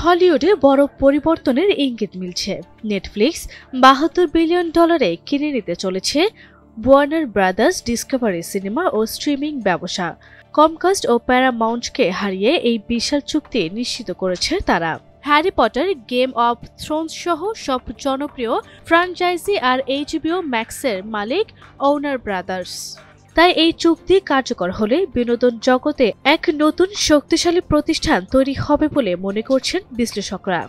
হলিউডে বড় পরিবর্তনের ইঙ্গিত মিলছে। নেটফ্লিক্স $72 বিলিয়ন কিনে নিতে চলেছে ওয়ার্নার ব্রাদার্স ডিসকভারি সিনেমা ও স্ট্রিমিং ব্যবসা। কমকাস্ট ও প্যারামাউন্টকে হারিয়ে এই বিশাল চুক্তি নিশ্চিত করেছে তারা। Harry Potter, game of Thrones সহ সব জনপ্রিয় ফ্র্যাঞ্চাইজি আর এইচবিও ম্যাক্সের মালিক ওয়ার্নার ব্রাদার্স। তাই এই চুক্তি কার্যকর হলে বিনোদন জগতে এক নতুন শক্তিশালী প্রতিষ্ঠান তৈরি হবে বলে মনে করছেন বিশ্লেষকরা।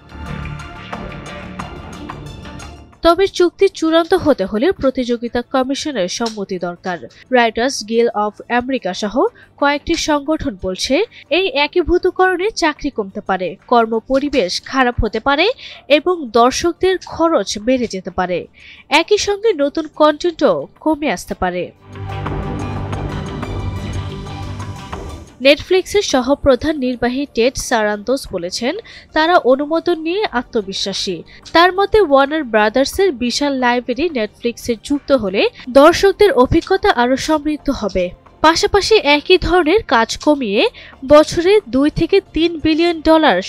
তবে চুক্তি চূড়ান্ত হতে হলে প্রতিযোগিতা কমিশনের সম্মতি দরকার। রাইটার্স গিল্ড অফ আমেরিকা সহ কয়েকটি সংগঠন বলছে, এই একীভূতকরণে চাকরি কমতে পারে, কর্মপরিবেশ খারাপ হতে পারে এবং দর্শকদের খরচ বেড়ে যেতে পারে। একই সঙ্গে নতুন কন্টেন্টও কমে আসতে পারে। নেটফ্লিক্সের সহপ্রধান নির্বাহী টেড সারান্তোস বলেছেন, তারা অনুমোদন নিয়ে আত্মবিশ্বাসী। তার মতে ওয়ার্নার ব্রাদার্সের বিশাল লাইব্রেরি নেটফ্লিক্সে যুক্ত হলে দর্শকদের অভিজ্ঞতা আরও সমৃদ্ধ হবে। পাশাপাশি একই ধরনের কাজ কমিয়ে বছরে $2 থেকে $3 বিলিয়ন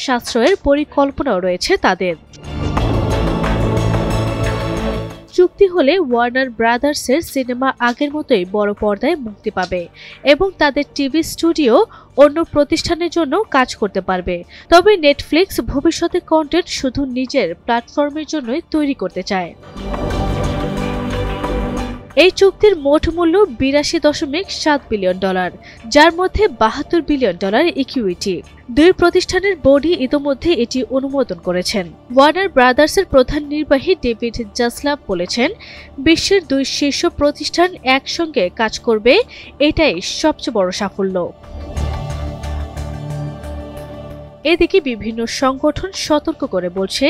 সাশ্রয়ের পরিকল্পনাও রয়েছে তাদের। চুক্তি হলে ওয়ার্নার ব্রাদার্সের সিনেমা আগের মতোই বড় পর্দায় মুক্তি পাবে এবং তাদের টিভি স্টুডিও অন্য প্রতিষ্ঠানের জন্য কাজ করতে পারবে। তবে নেটফ্লিক্স ভবিষ্যতে কন্টেন্ট শুধু নিজের প্ল্যাটফর্মের জন্যই তৈরি করতে চায়। এই চুক্তির মোট মূল্য $82.7 বিলিয়ন, যার মধ্যে $72 বিলিয়ন ইকুইটি। দুই প্রতিষ্ঠানের বোর্ডই ইতোমধ্যে এটি অনুমোদন করেছেন। ওয়ার্নার ব্রাদার্সের প্রধান নির্বাহী ডেভিড জাসলাভ বলেছেন, বিশ্বের দুই শীর্ষ প্রতিষ্ঠান একসঙ্গে কাজ করবে, এটাই সবচেয়ে বড় সাফল্য। এদিকে বিভিন্ন সংগঠন সতর্ক করে বলছে,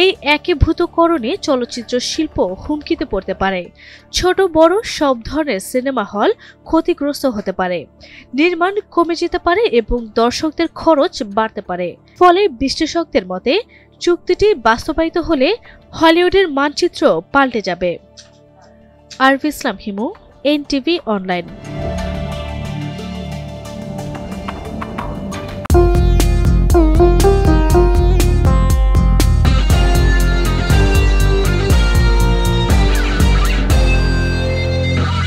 এই একীভূতকরণে চলচ্চিত্র শিল্প হুমকিতে পড়তে পারে। ছোট বড় সব ধরনের সিনেমা হল ক্ষতিগ্রস্ত হতে পারে, নির্মাণ কমে যেতে পারে এবং দর্শকদের খরচ বাড়তে পারে। ফলে বিশ্লেষকদের মতে চুক্তিটি বাস্তবায়িত হলে হলিউডের মানচিত্র পাল্টে যাবে। আরভি ইসলাম হিমু, এনটিভি অনলাইন।